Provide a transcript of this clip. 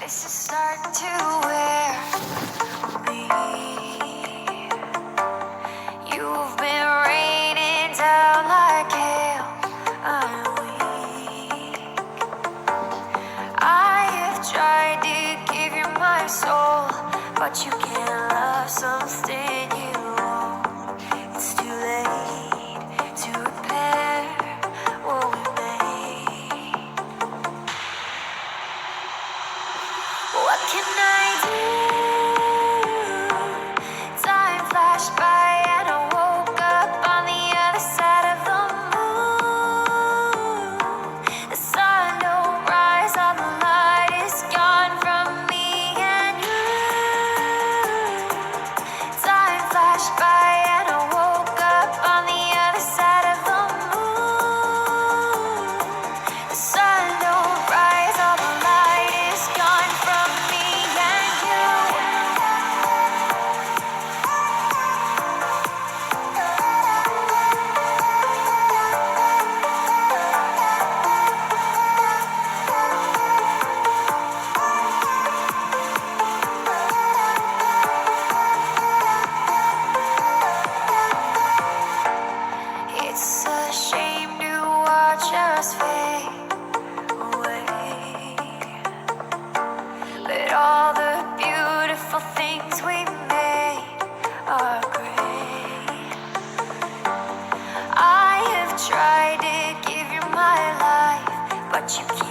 This is starting to wear me. You've been raining down like hail. I'm weak. I have tried to give you my soul, but you can't love something you own. It's too late to repair what we made. What can I do? Time flashed by and I woke up on the other side of the moon. The sun don't rise, all the light is gone from me and you. Time flashed by and I woke up on the other side of the moon. The sun don't rise, all the light is gone from me and you. It's a shame to watch us fade away, but all the beautiful things we made are great. I have tried to give you my life, but you can't.